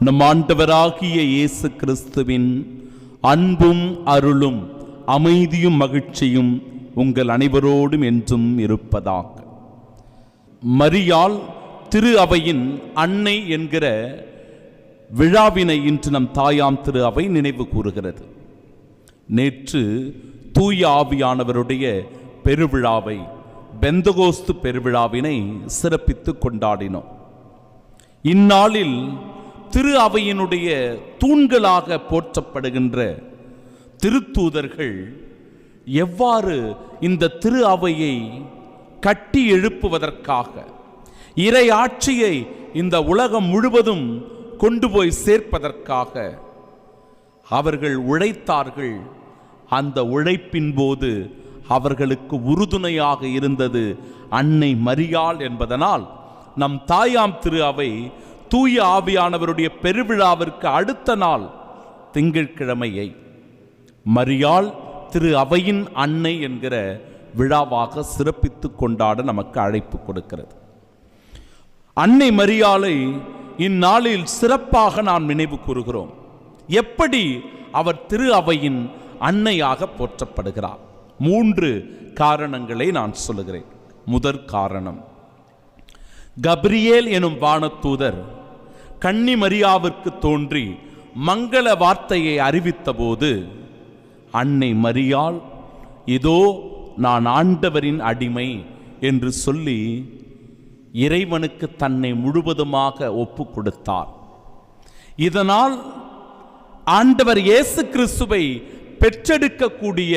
நம் ஆண்டவராகிய இயேசு கிறிஸ்துவின் அன்பும் அருளும் அமைதியும் மகிழ்ச்சியும் உங்கள் அனைவரோடும் என்றும் இருப்பதாக. மரியாள் திரு அவையின் அன்னை என்கிற விழாவினை இன்று நம் தாயாம் திரு அவை நினைவு கூறுகிறது. நேற்று தூய ஆவியானவருடைய பெருவிழாவை, பெந்தகோஸ்து பெருவிழாவினை சிறப்பித்து கொண்டாடினோம். இந்நாளில் திரு அவையினுடைய தூண்களாக போற்றப்படுகின்ற திருத்தூதர்கள் எவ்வாறு இந்த திரு அவையை கட்டி எழுப்புவதற்காக, இறை ஆட்சியை இந்த உலகம் முழுவதும் கொண்டு போய் சேர்ப்பதற்காக அவர்கள் உழைத்தார்கள். அந்த உழைப்பின் போது அவர்களுக்கு உறுதுணையாக இருந்தது அன்னை மரியாள் என்பதனால் நம் தாயாம் திரு அவை தூய ஆவியானவருடைய பெருவிழாவிற்கு அடுத்த நாள் திங்கட்கிழமையை மரியாள் திரு அவையின் அன்னை என்கிற விழாவாக சிறப்பித்து கொண்டாட நமக்கு அழைப்பு கொடுக்கிறது. அன்னை மரியாளை இந்நாளில் சிறப்பாக நாம் நினைவு கூறுகிறோம். எப்படி அவர் திரு அவையின் அன்னையாக போற்றப்படுகிறார்? 3 காரணங்களை நான் சொல்லுகிறேன். முதற் காரணம், கப்ரியேல் எனும் வானதூதர் கன்னி மரியாவிற்கு தோன்றி மங்கள வார்த்தையை அறிவித்த போது அன்னை மரியாள் இதோ நான் ஆண்டவரின் அடிமை என்று சொல்லி இறைவனுக்கு தன்னை முழுவதுமாக ஒப்பு கொடுத்தார். இதனால் ஆண்டவர் இயேசு கிறிஸ்துவை பெற்றெடுக்கக்கூடிய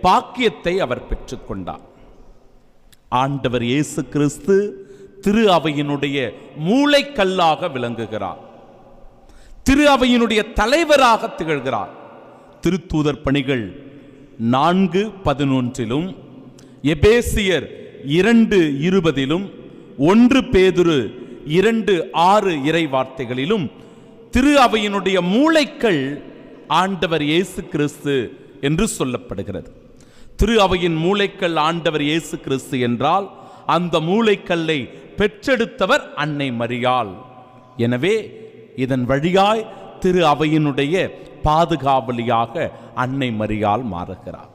பாக்கியத்தை அவர் பெற்றுக்கொண்டார். ஆண்டவர் இயேசு கிறிஸ்து திரு அவையினுடைய மூளைக்கல்லாக விளங்குகிறார். திரு அவையினுடைய தலைவராக திகழ்கிறார். திருத்தூதர் பணிகள் 4:11 எபேசியர் 2:20 1 பேதுரு 2:6 இறை வார்த்தைகளிலும் திரு அவையினுடைய மூளைக்கல் ஆண்டவர் இயேசு கிறிஸ்து என்று சொல்லப்படுகிறது. திரு அவையின் மூளைக்கல் ஆண்டவர் இயேசு கிறிஸ்து என்றால் அந்த மூளைக்கல்லை பெற்றெடுத்தவர் அன்னை மரியாள். எனவே இதன் வழியாய் திரு அவையினுடைய பாதுகாவலியாக அன்னை மரியாள் மாறுகிறார்.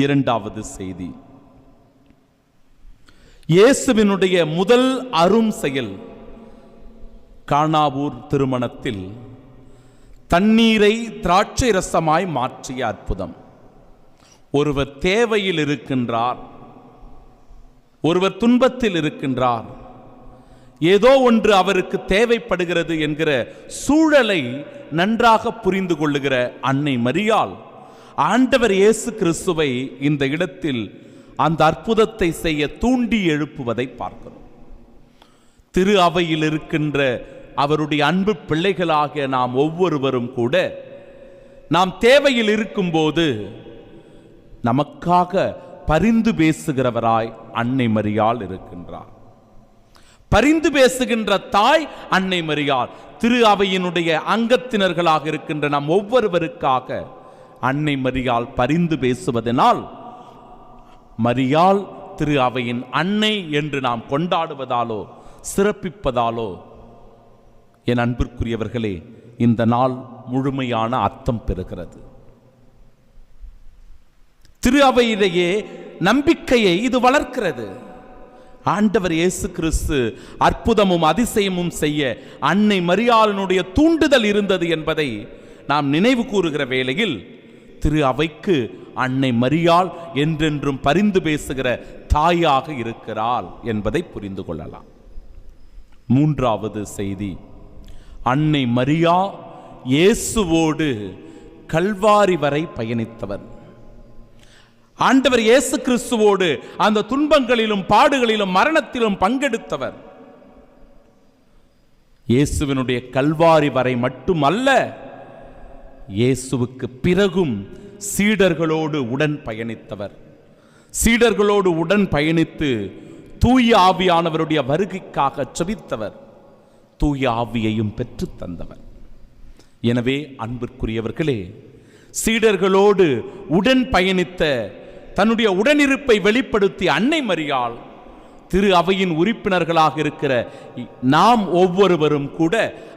இரண்டாவது செய்தி, இயேசுவினுடைய முதல் அரும் செயல் கானாவூர் திருமணத்தில் தண்ணீரை திராட்சை ரசமாய் மாற்றிய அற்புதம். ஒருவர் தேவையில் இருக்கின்றார், ஒருவர் துன்பத்தில் இருக்கின்றார், ஏதோ ஒன்று அவருக்கு தேவைப்படுகிறது என்கிற சூழலை நன்றாக புரிந்து கொள்ளுகிற அன்னை மரியாள் ஆண்டவர் இயேசு கிறிஸ்துவை இந்த இடத்தில் அந்த அற்புதத்தை செய்ய தூண்டி எழுப்புவதை பார்க்கிறோம். திரு அவையில் இருக்கின்ற அவருடைய அன்பு பிள்ளைகளாகிய நாம் ஒவ்வொருவரும் கூட நாம் தேவையில் இருக்கும்போது நமக்காக பரிந்து பேசுகிறவராய் அன்னை மரியாள் இருக்கின்றார். பரிந்து பேசுகின்ற தாய் அன்னை மரியாள். திரு அவையினுடைய அங்கத்தினர்களாக இருக்கின்ற நாம் ஒவ்வொருவருக்காக அன்னை மரியாள் பரிந்து பேசுவதனால் மரியாள் திரு அவையின் அன்னை என்று நாம் கொண்டாடுவதாலோ சிறப்பிப்பதாலோ என் அன்பிற்குரியவர்களே இந்த நாள் முழுமையான அர்த்தம் பெறுகிறது. திரு அவையிலேயே நம்பிக்கையை இது வளர்க்கிறது. ஆண்டவர் இயேசு கிறிஸ்து அற்புதமும் அதிசயமும் செய்ய அன்னை மரியாளினுடைய தூண்டுதல் இருந்தது என்பதை நாம் நினைவு கூறுகிற வேளையில் திரு அவைக்கு அன்னை மரியாள் என்றென்றும் பரிந்து பேசுகிற தாயாக இருக்கிறாள் என்பதை புரிந்து கொள்ளலாம். மூன்றாவது செய்தி, அன்னை மரியா இயேசுவோடு கல்வாரி வரை பயணித்தவர். ஆண்டவர் இயேசு கிறிஸ்துவோடு அந்த துன்பங்களிலும் பாடுகளிலும் மரணத்திலும் பங்கெடுத்தவர். இயேசுவினுடைய கல்வாரி வரை மட்டுமல்ல, இயேசுவுக்கு பிறகும் சீடர்களோடு உடன் பயணித்தவர். சீடர்களோடு உடன் பயணித்து தூய ஆவியானவருடைய வருகைக்காக செபித்தவர். தூய ஆவியையும் பெற்று தந்தவர். எனவே அன்பிற்குரியவர்களே, சீடர்களோடு உடன் பயணித்த தன்னுடைய உடனிருப்பை வெளிப்படுத்திய அன்னை மரியாள் திரு அவையின் உறுப்பினர்களாக இருக்கிற நாம் ஒவ்வொருவரும் கூட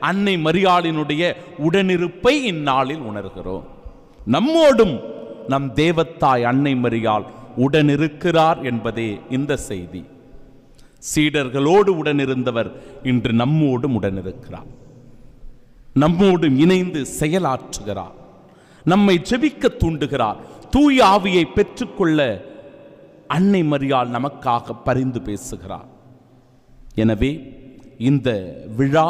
அன்னை மரியாளினுடைய உடனிருப்பை இந்நாளில் உணர்கிறோம். நம்மோடும் நம் தேவத்தாய் அன்னை மரியாள் உடனிருக்கிறார் என்பதே இந்த செய்தி. சீடர்களோடு உடனிருந்தவர் இன்று நம்மோடும் உடனிருக்கிறார், நம்மோடு இணைந்து செயலாற்றுகிறார், நம்மை ஜெபிக்க தூண்டுகிறார். தூய ஆவியை பெற்றுக்கொள்ள அன்னை மரியாள் நமக்காக பரிந்து பேசுகிறார். எனவே இந்த விழா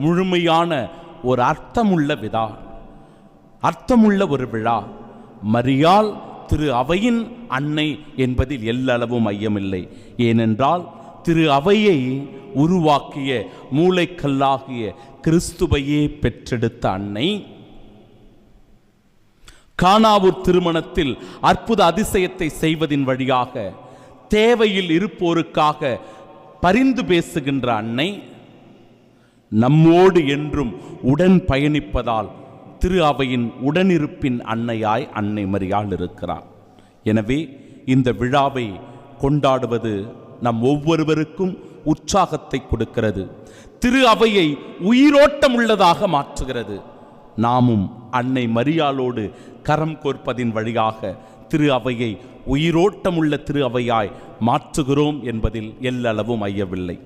முழுமையான ஒரு அர்த்தமுள்ள ஒரு விழா. மரியாள் திரு அவையின் அன்னை என்பதில் எல்லளவும் ஐயமில்லை. ஏனென்றால் திரு அவையை உருவாக்கிய மூளைக்கல்லாகிய கிறிஸ்துவையே பெற்றெடுத்த அன்னை. கானாவூர் திருமணத்தில் அற்புத அதிசயத்தை செய்வதின் வழியாக தேவையில் இருப்போருக்காக பரிந்து பேசுகின்ற அன்னை நம்மோடு என்றும் உடன் பயணிப்பதால் திரு அவையின் உடனிருப்பின் அன்னையாய் அன்னை மரியாள் இருக்கிறார். எனவே இந்த விழாவை கொண்டாடுவது நம் ஒவ்வொருவருக்கும் உற்சாகத்தை கொடுக்கிறது, திரு அவையை உயிரோட்டம் உள்ளதாக மாற்றுகிறது. நாமும் அன்னை மரியாளோடு கரம் கோர்ப்பதின் வழியாக திரு அவையை உயிரோட்டமுள்ள திரு அவையாய் மாற்றுகிறோம் என்பதில் எல்லளவும் ஐயவில்லை.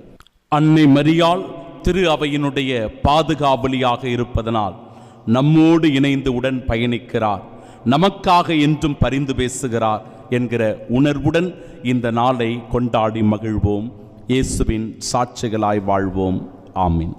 அன்னை மரியாள் திரு அவையினுடைய பாதுகாவலியாக இருப்பதனால் நம்மோடு இணைந்து உடன் பயணிக்கிறார், நமக்காக என்றும் பரிந்து பேசுகிறார் என்கிற உணர்வுடன் இந்த நாளை கொண்டாடி மகிழ்வோம். இயேசுவின் சாட்சிகளாய் வாழ்வோம். ஆமீன்.